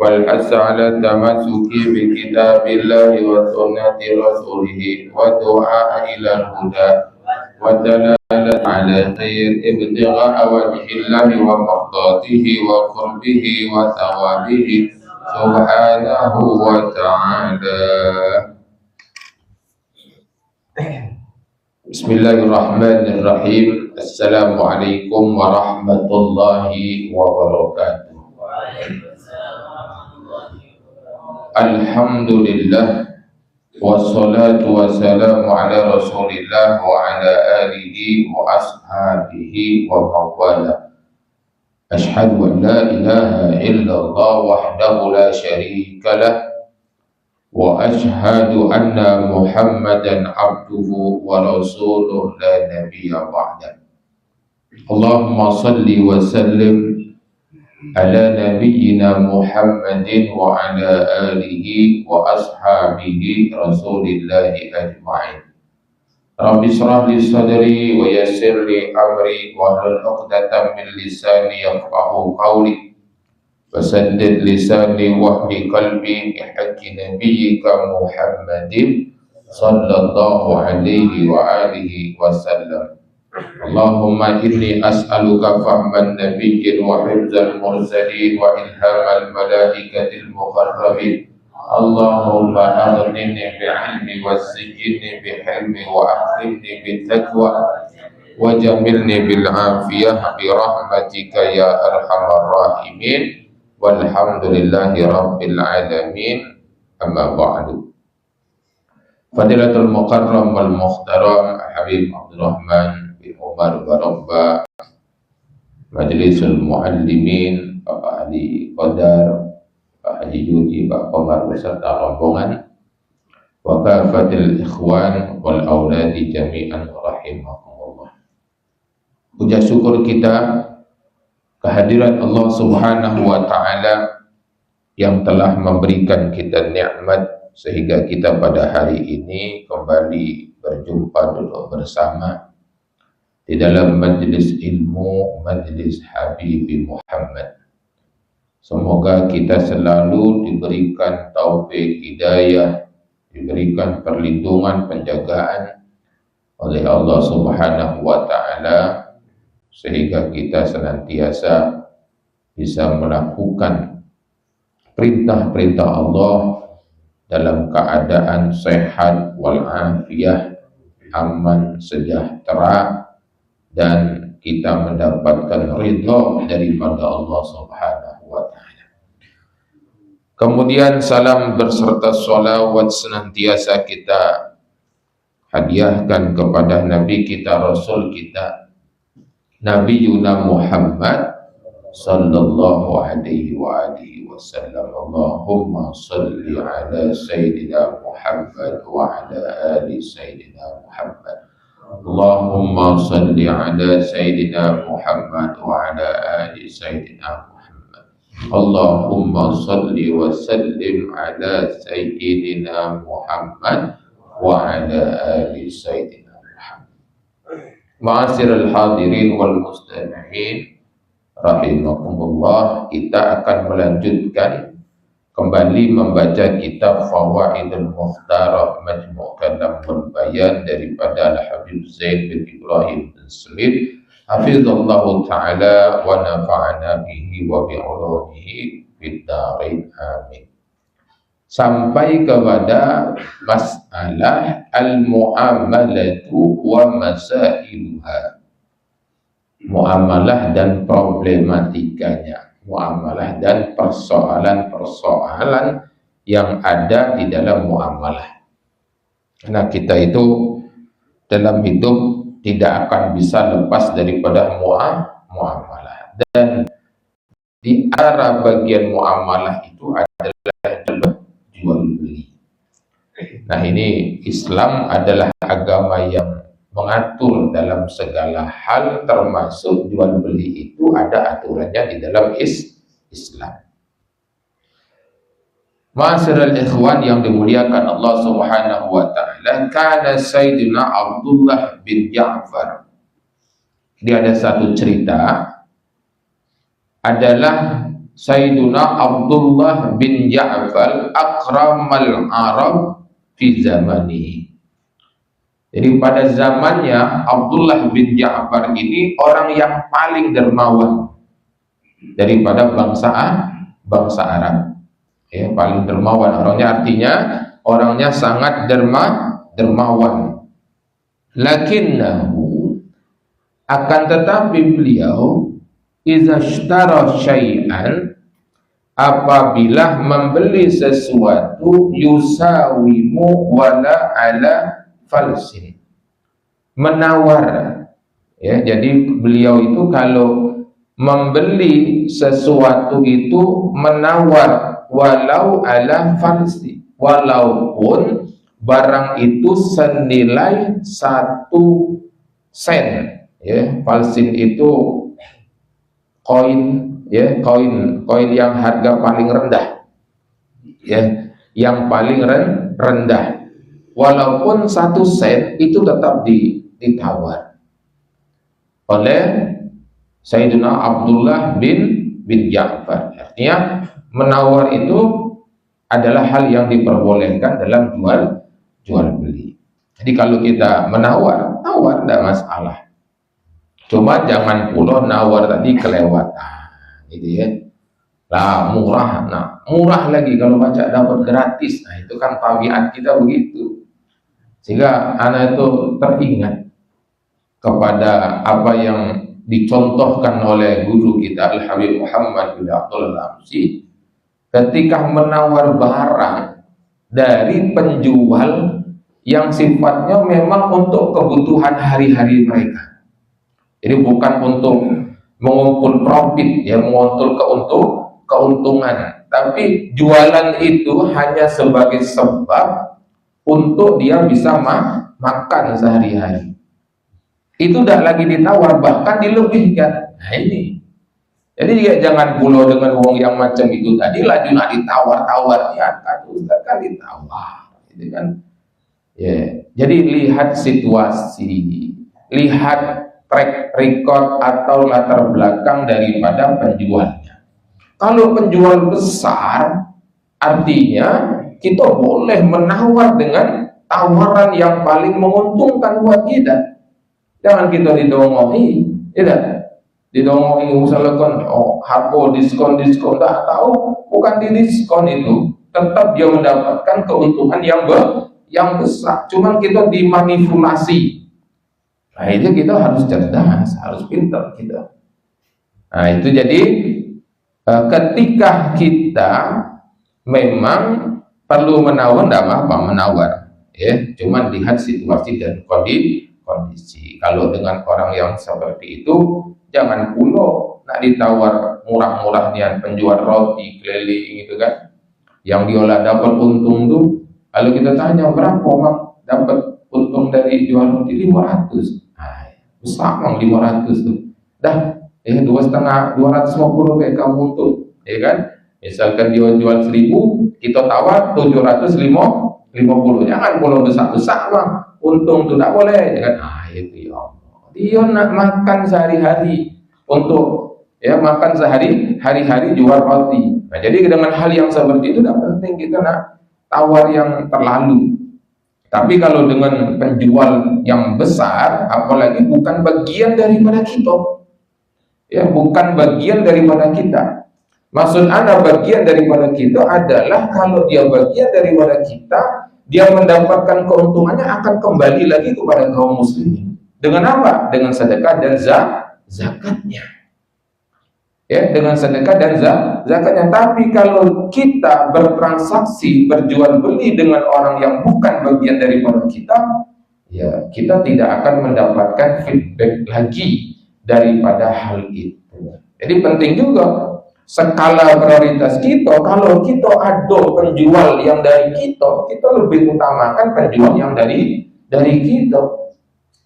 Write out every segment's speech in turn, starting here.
والحث على التمسك بكتاب الله وسنة رسوله والدعاء إلى الهدى والدلالة على خير ابتغاء وجه الله ومرضاته وقربه وثوابه سبحانه وتعالى. Bismillahirrahmanirrahim. Assalamualaikum warahmatullahi wabarakatuh. Alhamdulillah wassalatu wassalamu ala rasulillah wa ala alihi wa ashabihi wa mawala. Ashhadu an la ilaha illallah wahdahu la syarika lah wa ashhadu anna Muhammadan abduhu wa rasuluh la nabiyya ba'da. Allahumma salli wa sallim ala nabiyyina Muhammadin wa ala alihi wa ashabihi rasulillahi ajma'in. Rabbi shrah li sadri wa yassir li amri wa hlul 'uqdatam min lisani yafqahu qawli. Fasaddid lisani wahdi qalbi bihaqqi nabiyyika Muhammadin sallallahu alaihi wa alihi wasallam. Allahumma inni as'aluka fahman nabiyyin wa hifzal mursalin wa ilhamal malaikatil muqarrabin. Allahumma aghnini bi'ilmi wazzidni bihilmi wa akrimni bittaqwa wa jamilni bil afiyah bi rahmatika ya arhamar rahimin. Walhamdulillahi rabbil alamin. Amma ba'du. Fadilatul mukarram wal mukhtaram Habib Abdurrahman Umar Barabba, Majlisul Muallimin, Bapak Haji Qadar, Pak Haji Yudi, Pak Komar beserta rombongan, wa kafatil ikhwan wal auladi jami'an rahimakumullah. Puja syukur kita kehadiran Allah Subhanahu wa taala yang telah memberikan kita nikmat sehingga kita pada hari ini kembali berjumpa duduk bersama di dalam majlis ilmu, majlis Habibi Muhammad. Semoga kita selalu diberikan taufik hidayah, diberikan perlindungan, penjagaan oleh Allah Subhanahu wa taala sehingga kita senantiasa bisa melakukan perintah-perintah Allah dalam keadaan sehat walafiat, aman, sejahtera, dan kita mendapatkan ridha daripada Allah Subhanahu wa taala. Kemudian salam berserta sholawat senantiasa kita hadiahkan kepada Nabi kita, Rasul kita, Nabi Yuna Muhammad sallallahu alaihi wa alihi wasallam. Allahumma salli ala Sayyidina Muhammad wa ala ali Sayyidina Muhammad. Allahumma salli ala Sayyidina Muhammad wa ala ali Sayyidina Muhammad. Allahumma salli wa sallim ala Sayyidina Muhammad wa ala ali Sayyidina Muhammad. Ma'asyiral hadirin wal mustami'in rahimakumullah, kita akan melanjutkan kembali membaca kitab Fawaidul Mukhtarah Majmu' Kalam wal Bayan daripada Al-Habib Zaid bin Ibrahim bin Smith hafizallahu ta'ala wa nafa'ana bihi wa bi'ulumihi fid dharain amin. Sampai kepada masalah al-mu'amalatu wa masailuha, muamalah dan problematikanya, muamalah dan persoalan-persoalan yang ada di dalam muamalah. Karena kita itu dalam hidup tidak akan bisa lepas daripada muamalah, dan di arah bagian muamalah itu adalah jual beli. Nah, ini Islam adalah agama yang mengatur dalam segala hal, termasuk jual beli itu ada aturannya di dalam Islam. Ma'asyiral ikhwan yang dimuliakan Allah Subhanahu wa taala, kana Sayyidina Abdullah bin Ja'far. Dia ada satu cerita adalah Sayyiduna Abdullah bin Ja'far akramal Arab fi zamani. Jadi pada zamannya Abdullah bin Ja'far ini orang yang paling dermawan daripada bangsa Arab. Ya, paling dermawan orangnya, artinya orangnya sangat dermawan. Lakinnahu, akan tetapi beliau iza ishtara syai'an, apabila membeli sesuatu, yusawimu wala ala falsin, menawar. Ya, jadi beliau itu kalau membeli sesuatu itu menawar, walau ala falsi, walaupun barang itu senilai 1 sen. Ya, falsin itu koin, ya, koin yang harga paling rendah, ya, yang paling rendah, walaupun 1 sen itu tetap ditawar oleh Sayyidina Abdullah bin Ja'far. Artinya menawar itu adalah hal yang diperbolehkan dalam jual beli. Jadi kalau kita menawar, tidak masalah. Cuma jangan pula nawar tadi kelewatan, gitu ya. Lah murah, murah lagi kalau baca dapat gratis. Nah, itu kan tabiat kita begitu. Sehingga anak itu teringat kepada apa yang dicontohkan oleh guru kita Al-Habib Muhammad bin Abdul Lamsi ketika menawar barang dari penjual yang sifatnya memang untuk kebutuhan hari-hari mereka. Jadi bukan untuk mengumpul profit, ya, mengumpul keuntungan, tapi jualan itu hanya sebagai sebab untuk dia bisa makan sehari-hari. Itu udah lagi ditawar, bahkan dilebihkan. Nah ini, jadi ya jangan pula dengan uang yang macam itu tadi laju nak ditawar-tawar, ya kan ditawar, gitu kan. Ya, jadi lihat situasi, lihat track record atau latar belakang daripada penjualnya. Kalau penjual besar, artinya kita boleh menawar dengan tawaran yang paling menguntungkan buat kita. Jangan kita didongohi, tidak didongohi misalkan harga diskon, tak tahu, bukan di diskon itu, tetap dia mendapatkan keuntungan yang besar. Cuman kita dimanipulasi. Nah itu kita harus cerdas, harus pintar kita. Nah itu jadi ketika kita memang perlu menawar, tidak apa-apa menawar, ya. Cuman lihat situasi dan kondisi. Kalau dengan orang yang seperti itu, jangan pula nak ditawar murah-murahnya penjual roti keliling itu kan, yang diolah dapat untung tuh. Kalau kita tanya berapa bang dapat untung dari jual roti, 500. Besar bang 500 tuh. Dah, 2,5, 250 kayak kamu untung, ya kan? Misalkan dia jual 1.000, kita tawar 750. Jangan pula besar-besar bang, untung tuh tak boleh, ya kan? Itu ya Allah. Dia nak makan sehari-hari untuk makan hari-hari jual roti. Nah, jadi dengan hal yang seperti itu tidak penting kita nak tawar yang terlalu. Tapi kalau dengan penjual yang besar, apalagi bukan bagian daripada kita, ya, bukan bagian daripada kita. Maksud Anda bagian daripada kita adalah kalau dia bagian daripada kita, dia mendapatkan keuntungannya akan kembali lagi kepada kaum muslimin. Dengan apa? Dengan sedekah dan zakatnya. Ya, dengan sedekah dan zakatnya. Tapi kalau kita bertransaksi, berjual beli dengan orang yang bukan bagian daripada kita, ya kita tidak akan mendapatkan feedback lagi daripada hal itu. Jadi penting juga skala prioritas kita. Kalau kita ada penjual yang dari kita lebih utamakan penjual yang dari kita.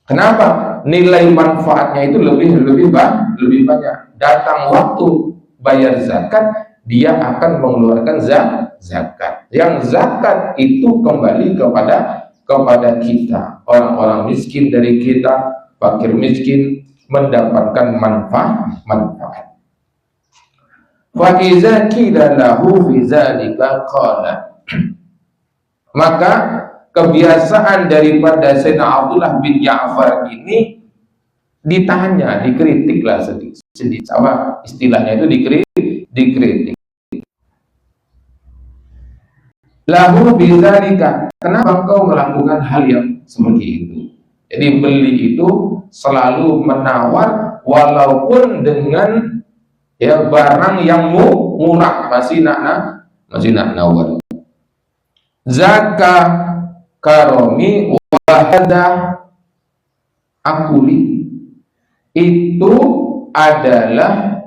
Kenapa? Nilai manfaatnya itu lebih banyak. Datang waktu bayar zakat, dia akan mengeluarkan zakat. Yang zakat itu kembali kepada kita. Orang-orang miskin dari kita, fakir miskin mendapatkan manfaat. Fa iza qila lahu fi dzalika qala, maka kebiasaan daripada Sayyidina Abdullah bin Ja'far ini ditanya, dikritiklah sedikit, sama istilahnya itu dikritik. Lahu bidzalika, kenapa engkau melakukan hal yang seperti itu? Jadi beli itu selalu menawar walaupun dengan ya barang yang murah, masih nak nawar. Zaka karomi wahada akuli, itu adalah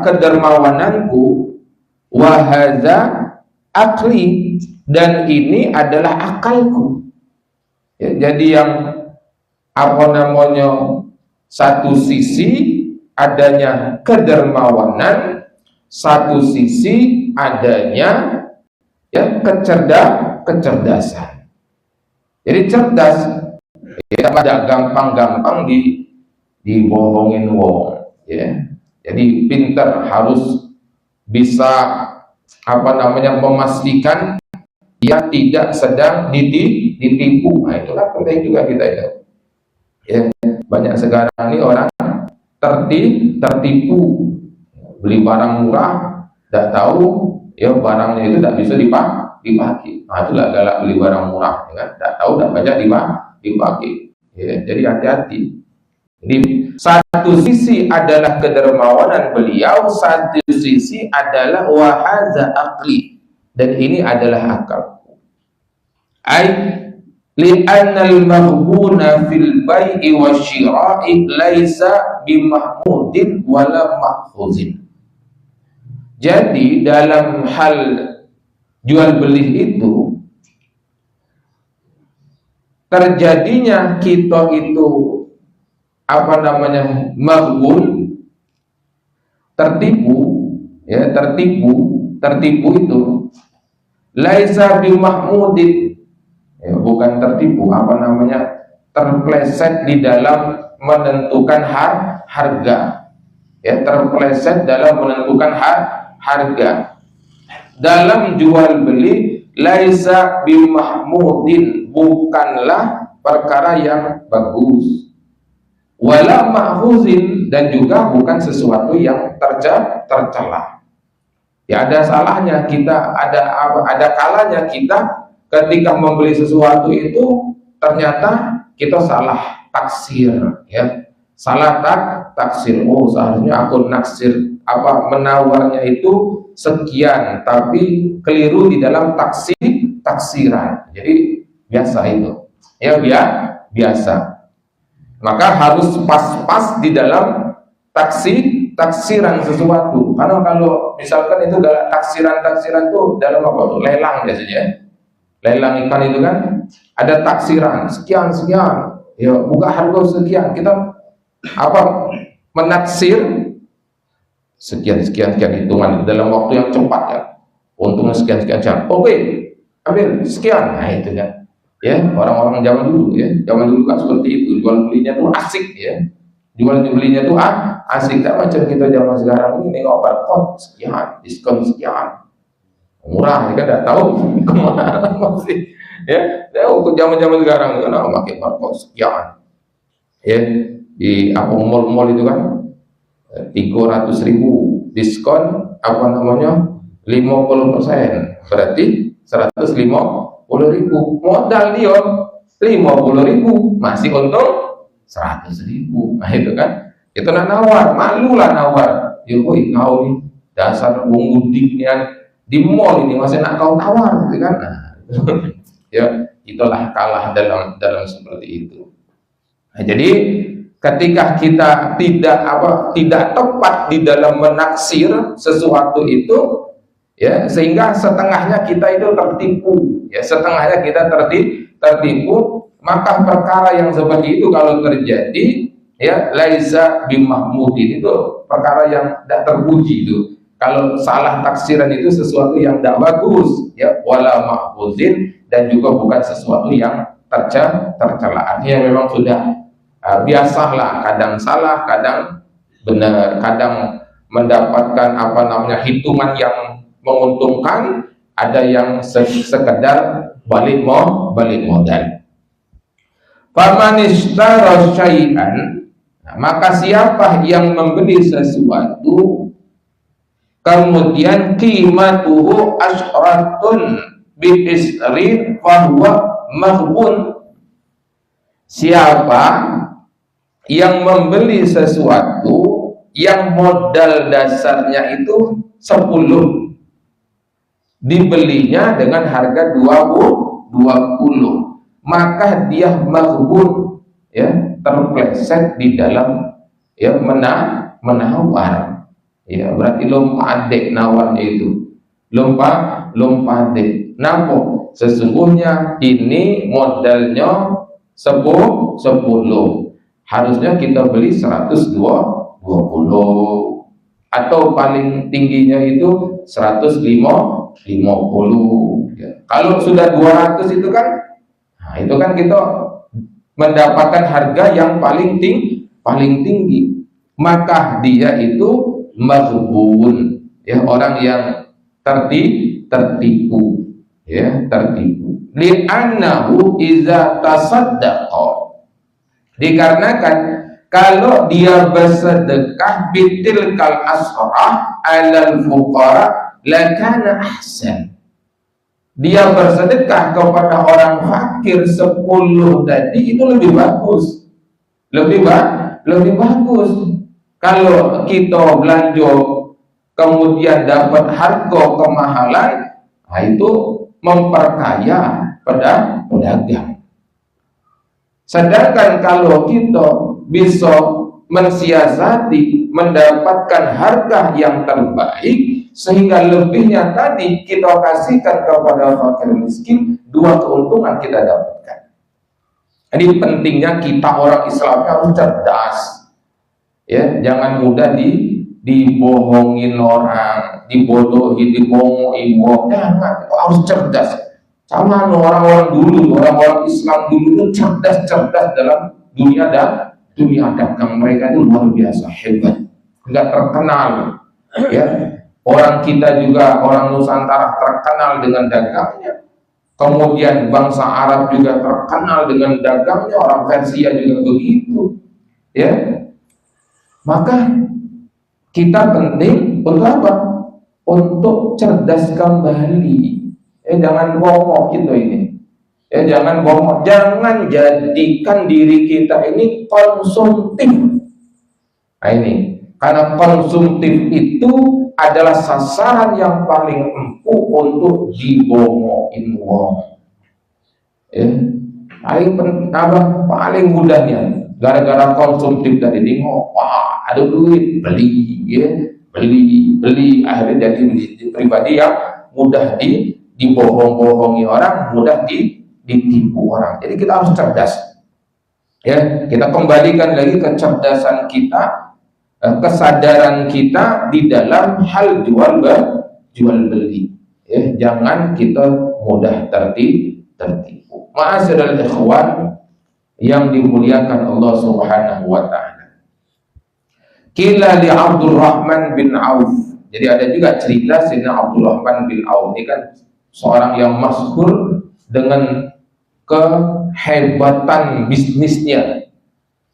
kedermawananku, wahada akli, dan ini adalah akalku. Ya, jadi yang satu sisi adanya kedermawanan, satu sisi adanya ya kecerdasan. Jadi cerdas ya, pada gampang-gampang dibohongin wong ya. Jadi pintar, harus bisa memastikan dia tidak sedang ditipu. Nah, itulah penting juga kita itu. Ya, banyak sekarang ini orang tertipu, beli barang murah, tidak tahu ya barangnya itu tidak bisa dipakai. Nah, itulah galak beli barang murah, ya, tidak tahu, tidak banyak dipakai. Ya, jadi hati-hati. Jadi satu sisi adalah kedermawanan beliau, satu sisi adalah wahaza akli, dan ini adalah akal. Li'annal maghbuna fil bai'i wasyira'i laisa bimahmudin wala mahfuzin. Jadi dalam hal jual beli itu, terjadinya kita itu maghbun, tertipu ya, tertipu itu laisa bimahmudin, ya, bukan tertipu, terpleset di dalam menentukan harga, ya, terpleset dalam menentukan harga. Dalam jual beli laisa bimahmudin, bukanlah perkara yang bagus, wala mahfuzin, dan juga bukan sesuatu yang tercela. Ya, ada salahnya kita, ada kalanya kita ketika membeli sesuatu itu ternyata kita salah taksir, ya, salah taksir. Oh, seharusnya aku naksir menawarnya itu sekian, tapi keliru di dalam taksiran. Jadi biasa itu, ya, biasa. Maka harus pas-pas di dalam taksiran sesuatu. Karena kalau misalkan itu taksiran itu dalam lelang biasanya. Lelang ikan itu kan ada taksiran sekian, ya, buka harga sekian, kita menaksir sekian hitungan dalam waktu yang cepat, ya, untungnya sekian. Oke, ambil sekian. Nah, itu kan ya, orang-orang zaman dulu kan seperti itu, jual belinya tuh asik, ya, jual belinya tuh asik. Tak macam kita zaman sekarang ini nengok barcode sekian, diskon sekian, murah, ya kan, tidak tahu kemana masih, ya. Untuk zaman sekarang kan pakai barcode sekian, ya, di mall itu kan 300.000 diskon 50%, berarti 150.000, modal dia 50.000, masih untung 100.000. Nah, itu kan, itu nawar, malulah nawar. Yoi, kau nih dasar bungudiknya di mall ini masih nak kau tawar, gitu kan. Nah, ya, itulah kalah dalam seperti itu. Nah, jadi ketika kita tidak tepat di dalam menaksir sesuatu itu, ya, sehingga setengahnya kita itu tertipu, ya, setengahnya kita tertipu, maka perkara yang seperti itu kalau terjadi, ya, laisa bimahmudin, itu perkara yang tidak terpuji itu. Kalau salah taksiran itu sesuatu yang tidak bagus, ya, wala mahfuzin, dan juga bukan sesuatu yang tercela. Artinya memang sudah biasalah, kadang salah, kadang benar, kadang mendapatkan hitungan yang menguntungkan, ada yang sekedar balik modal. Faman ishtara syai'an, maka siapa yang membeli sesuatu kemudian qimatuhu asyratun bi isrin fahuwa maghbun. Siapa yang membeli sesuatu yang modal dasarnya itu 10, dibelinya dengan harga 20, maka dia maghbun, ya, terpleset di dalam, ya, menawar, ya, berarti lompade nawarnya itu, lompade. Nampok sesungguhnya ini modalnya 10, harusnya kita beli 120, atau paling tingginya itu 150. Ya. Kalau sudah 200 itu kan, nah itu kan kita mendapatkan harga yang paling tinggi, maka dia itu maghbun, ya, orang yang tertipu, ya, tertipu. Li'annahu iza tasaddaqa, dikarenakan kalau dia bersedekah bitilkal asrah alal fuqara lakana ahsan, dia bersedekah kepada orang fakir 10 tadi itu lebih bagus, lebih bagus. Kalau kita belanja kemudian dapat harga kemahalan, nah itu memperkaya pada pedagang. Sedangkan kalau kita bisa mensiasati mendapatkan harga yang terbaik, sehingga lebihnya tadi kita kasihkan kepada fakir miskin, 2 keuntungan kita dapatkan. Ini pentingnya kita orang Islam harus cerdas, ya, jangan mudah dibohongin orang, dibodohi, dibohongin, jangan, harus cerdas. Sama orang-orang dulu, orang-orang Islam dulu itu cerdas dalam dunia dagang. Mereka itu luar biasa hebat, nggak terkenal, ya. Orang kita juga, orang Nusantara terkenal dengan dagangnya, kemudian bangsa Arab juga terkenal dengan dagangnya, orang Persia juga begitu, ya. Maka kita penting untuk apa? Untuk cerdas kembali. Jangan bohong gitu ini. Jangan bohong, jangan jadikan diri kita ini konsumtif. Nah ini, karena konsumtif itu adalah sasaran yang paling empuk untuk dibohongin wong. Paling mudahnya, gara-gara konsumtif tadi nengok, wah ada duit, beli, ya, beli, akhirnya jadi pribadi yang mudah dibohong-bohongi orang, mudah ditipu orang. Jadi kita harus cerdas, ya. Kita kembalikan lagi kecerdasan kita, kesadaran kita di dalam hal jual beli, ya. Jangan kita mudah tertipu. Ma'asyiral ikhwan yang dimuliakan Allah Subhanahu wa ta'ala. Qila li Abdurrahman bin Auf. Jadi ada juga cerita Sayyidina Abdurrahman bin Auf. Ini kan seorang yang masyhur dengan kehebatan bisnisnya.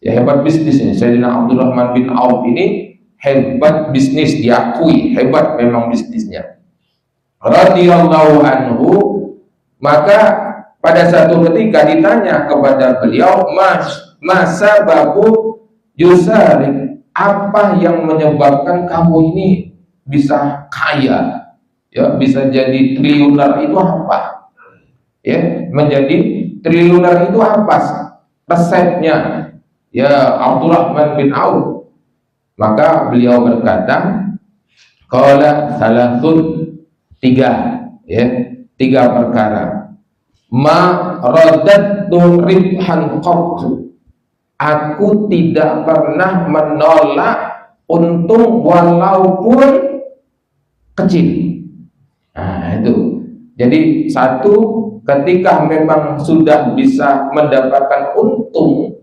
Ya, hebat bisnisnya. Sayyidina Abdurrahman bin Auf ini hebat bisnis, diakui hebat memang bisnisnya. Radhiyallahu anhu. Maka pada satu ketika ditanya kepada beliau, masa babu yusari, apa yang menyebabkan kamu ini bisa kaya, ya, bisa jadi triliuner, itu apa? Ya, menjadi triliuner itu apa resepnya? Ya, Abdurrahman bin Auf. Maka beliau berkata, qala salasun, 3, ya, 3 perkara. Ma radadtu ribhan qattu, aku tidak pernah menolak untung walaupun kecil. Nah itu, jadi satu, ketika memang sudah bisa mendapatkan untung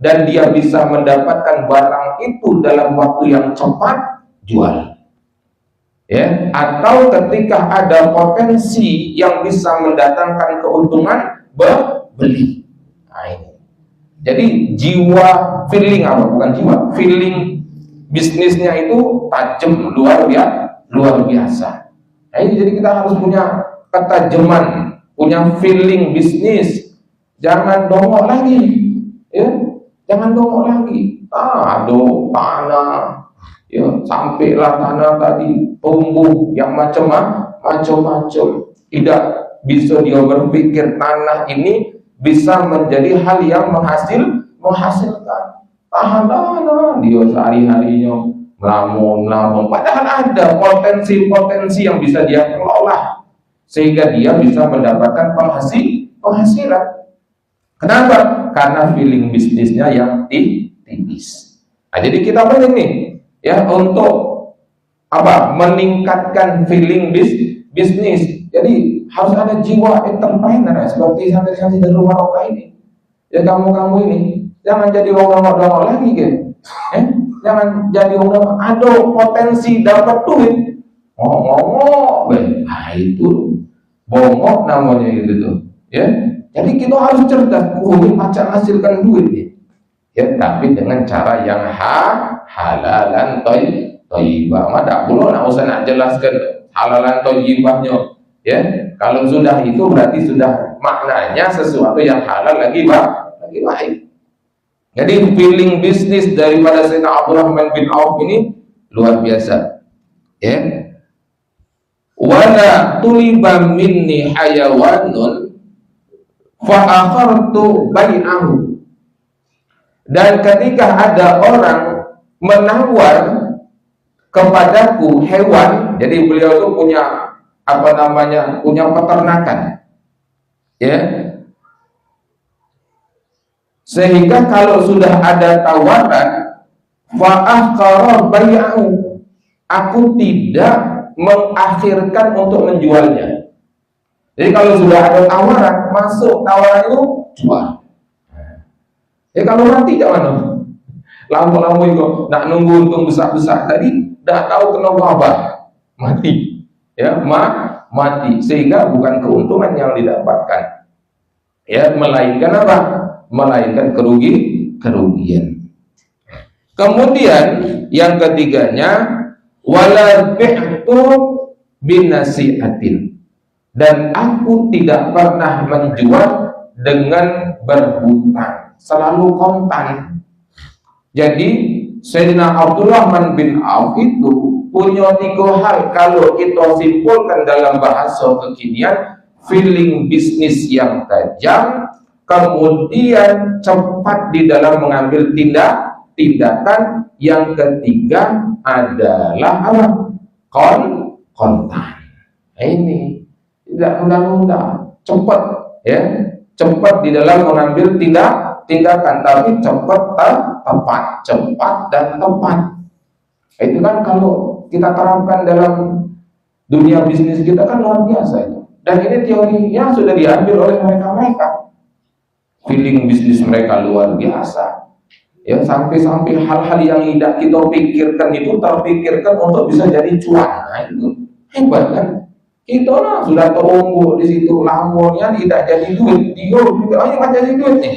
dan dia bisa mendapatkan barang itu dalam waktu yang cepat, jual. Ya, atau ketika ada potensi yang bisa mendatangkan keuntungan, beli. Nah, ini. Jadi jiwa feeling apa? Bukan jiwa, feeling bisnisnya itu tajam, luar biasa. Nah, ini jadi kita harus punya ketajaman, punya feeling bisnis. Jangan dongok lagi, ya. Jangan dongok lagi. Aduh, tanah, ya, sampailah tanah tadi tumbuh yang macam-macam. Tidak bisa dia berpikir tanah ini bisa menjadi hal yang menghasilkan. Tahan dia sehari-harinya melamun. Padahal ada potensi-potensi yang bisa dia kelola sehingga dia bisa mendapatkan penghasilan. Kenapa? Karena feeling bisnisnya yang tipis. Nah, jadi kita penting nih, ya, untuk apa? Meningkatkan feeling bisnis. Jadi harus ada jiwa entrepreneur, ya, seperti santri-santri dari Rumah Roka ini. Ya, kamu ini jangan jadi orang dongok lagi, gitu. Jangan jadi orang ada potensi dapat duit. Ngomong, nah itu bongok namanya itu tuh, ya. Jadi kita harus cerdas, ini pacar hasilkan duit, ya, tapi dengan cara yang halalan thayyibah. Mada pula nak usah nak jelaskan halalan thayyibahnya, ya. Kalau sudah itu berarti sudah maknanya sesuatu yang halal lagi baik. Jadi feeling bisnis daripada Sayyidina Abdurrahman bin Auf ini luar biasa, ya. Wala tuliba minni hayawanun fa'akhartu bai'ahu. Dan ketika ada orang menawar kepadaku hewan, jadi beliau itu punya punya peternakan, ya, sehingga kalau sudah ada tawaran fa'akhara bai'ahu, aku tidak mengakhirkan untuk menjualnya. Jadi kalau sudah ada tawaran, masuk tawaran itu jual. Ya kalau mati gimana? Lampu-lampu itu nak nunggu untung besar-besar tadi, dah tahu kenapa apa? Mati. Ya, mati. Sehingga bukan keuntungan yang didapatkan. Ya, melainkan apa? Melainkan kerugian. Kemudian yang ketiganya, wala bi'tu binasi'atin. Dan aku tidak pernah menjual dengan berhutang, selalu kontan. Jadi Sayyidina Abdurrahman bin Auf itu punya 3 hal kalau kita simpulkan dalam bahasa kekinian: feeling bisnis yang tajam, kemudian cepat di dalam mengambil tindakan, yang ketiga adalah apa? Kontan. Ini tidak undang-undang, cepat, ya, cepat di dalam mengambil tindakan, tapi cepat dan tepat. Itu kan kalau kita terapkan dalam dunia bisnis kita kan luar biasa itu. Dan ini teorinya sudah diambil oleh mereka. Feeling bisnis mereka luar biasa. Ya, sampai hal-hal yang tidak kita pikirkan itu terpikirkan untuk bisa jadi cuan. Nah, itu hebat kan? Kita lah sudah terunggu di situ, lamurnya tidak jadi duit, dia nggak jadi duit nih,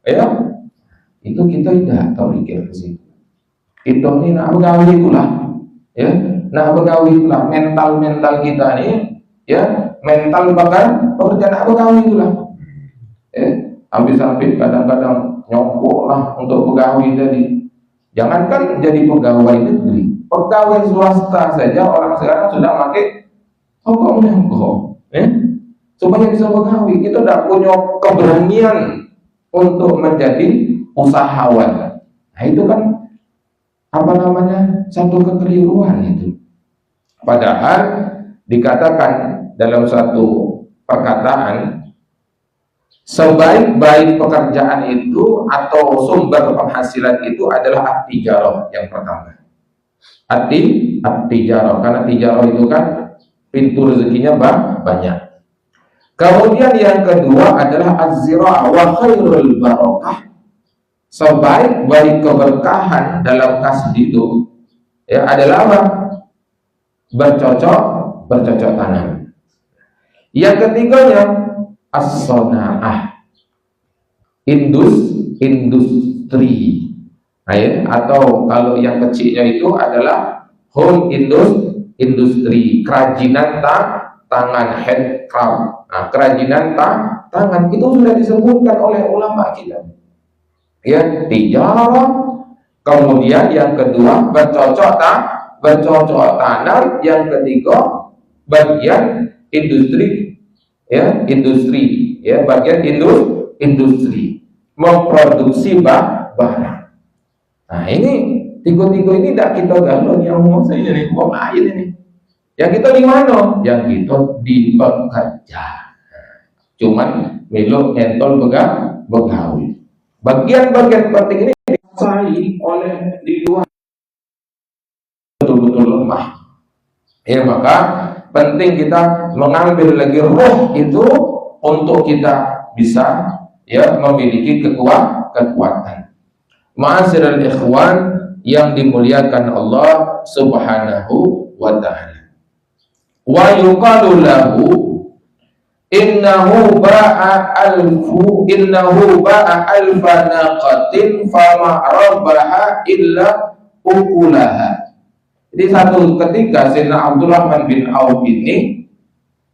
ya. Itu kita tidak terpikir ke situ. Kita ini nak begawi itulah, ya. Nak begawi itulah mental kita nih, ya. Mental bahkan pekerjaan nak begawi itulah. Sampai kadang-kadang nyokok lah untuk pegawai tadi. Jangankan jadi pegawai negeri, pegawai swasta saja orang sekarang sudah pakai nyokok, supaya bisa pegawai. Kita tidak punya keberanian untuk menjadi usahawan. Nah itu kan satu kekeliruan itu. Padahal dikatakan dalam satu perkataan, sebaik-baik pekerjaan itu atau sumber penghasilan itu adalah at-tijarah yang pertama. At-tijarah, karena tijarah itu kan pintu rezekinya banyak. Kemudian yang kedua adalah az-zira'ah wa khairul barakah Sebaik-baik keberkahan dalam kasih itu ya adalah apa? Bercocok tanam. Yang ketiganya as-sona'ah, industri. Nah, ya, atau kalau yang kecilnya itu adalah home industri, kerajinan tangan, handcraft. Nah, kerajinan tangan itu sudah disebutkan oleh ulama kita. Ya, tijarah. Kemudian yang kedua bercocok tanam, yang ketiga bagian industri, ya bagian industri memproduksi barang. Nah ini tiga-tiga ini tidak kita galau yang mau saya ini mau lain ini. Yang kita di mana? Yang kita di bekerja. Cuman milo entol begawi. Bagian-bagian penting ini dikuasai oleh di luar betul-betul lemah. Ya maka penting kita mengambil lagi roh itu untuk kita bisa ya memiliki kekuatan. Ma'asyiral ikhwan yang dimuliakan Allah Subhanahu wa ta'ala. Wa yuqalu lahu innahu ba'a alfa naqatin fama rabbaha illa ukulaha. Jadi satu ketika Sayyidina Abdurrahman bin Auf ini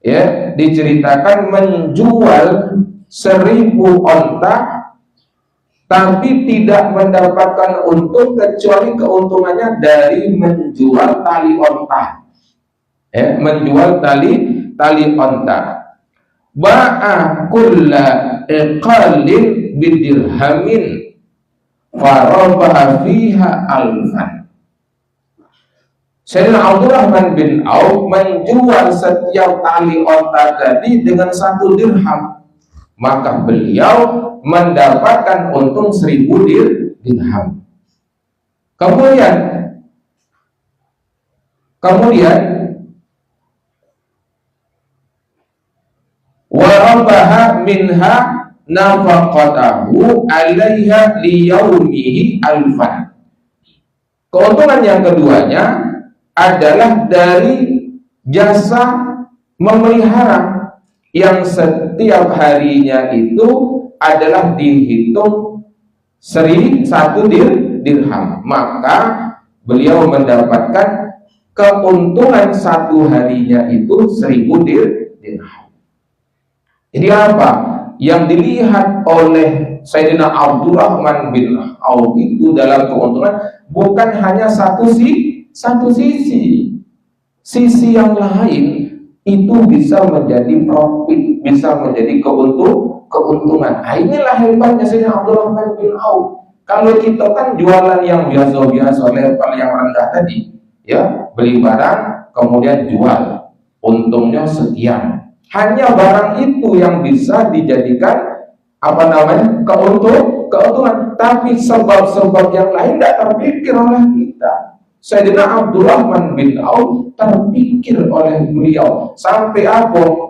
ya diceritakan menjual 1000 onta tapi tidak mendapatkan untung kecuali keuntungannya dari menjual tali onta. Ya, menjual tali onta. Ba'a kulla iqalin bidirhamin farabaha fiha alfan. Sayyidina Abdurrahman bin Auf menjual setiap tali onta tadi dengan 1 dirham, maka beliau mendapatkan untung 1000 dirham. Kemudian warabaha minha nafaqatahu alaiha liyaumihi alfan. Keuntungan yang keduanya adalah dari jasa memelihara yang setiap harinya itu adalah dihitung 1 dirham, maka beliau mendapatkan keuntungan 1 harinya itu 1000 dirham. Jadi apa yang dilihat oleh Sayyidina Abdurrahman bin Auf itu dalam keuntungan bukan hanya satu sisi yang lain itu bisa menjadi profit, bisa menjadi keuntungan. Nah, inilah hebatnya Sayyidina Abdurrahman bin Auf. Kalau kita kan jualan yang biasa-biasa, level yang rendah tadi, ya beli barang kemudian jual, untungnya sekian. Hanya barang itu yang bisa dijadikan keuntungan. Tapi sebab-sebab yang lain tidak terpikir oleh kita. Sayyidina Abdurrahman bin Auf terpikir oleh beliau sampai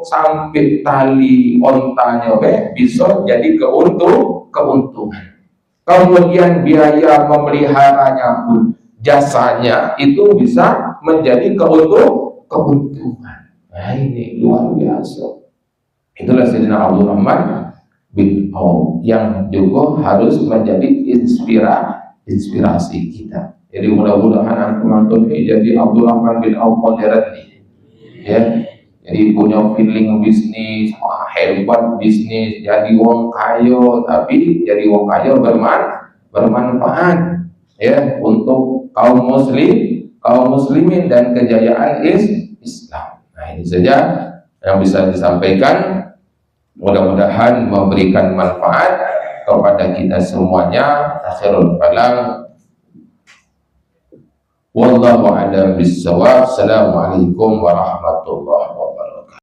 sampai tali ontanya bisa jadi keuntungan. Kemudian biaya memeliharanya pun, jasanya itu bisa menjadi keuntungan. Nah ini luar biasa. Itulah Sayyidina Abdurrahman bin Auf yang juga harus menjadi inspirasi kita. Jadi mudah-mudahan teman-teman jadi Abdurrahman bin Auf modern nih, ya. Jadi punya feeling bisnis, hebat bisnis, jadi wong kayo, tapi jadi wong kayo bermanfaat, ya, untuk kaum muslimin dan kejayaan Islam. Nah ini saja yang bisa disampaikan. Mudah-mudahan memberikan manfaat kepada kita semuanya. Akhirul kalam. Wallahu a'lam bissawab. Assalamualaikum warahmatullahi wabarakatuh.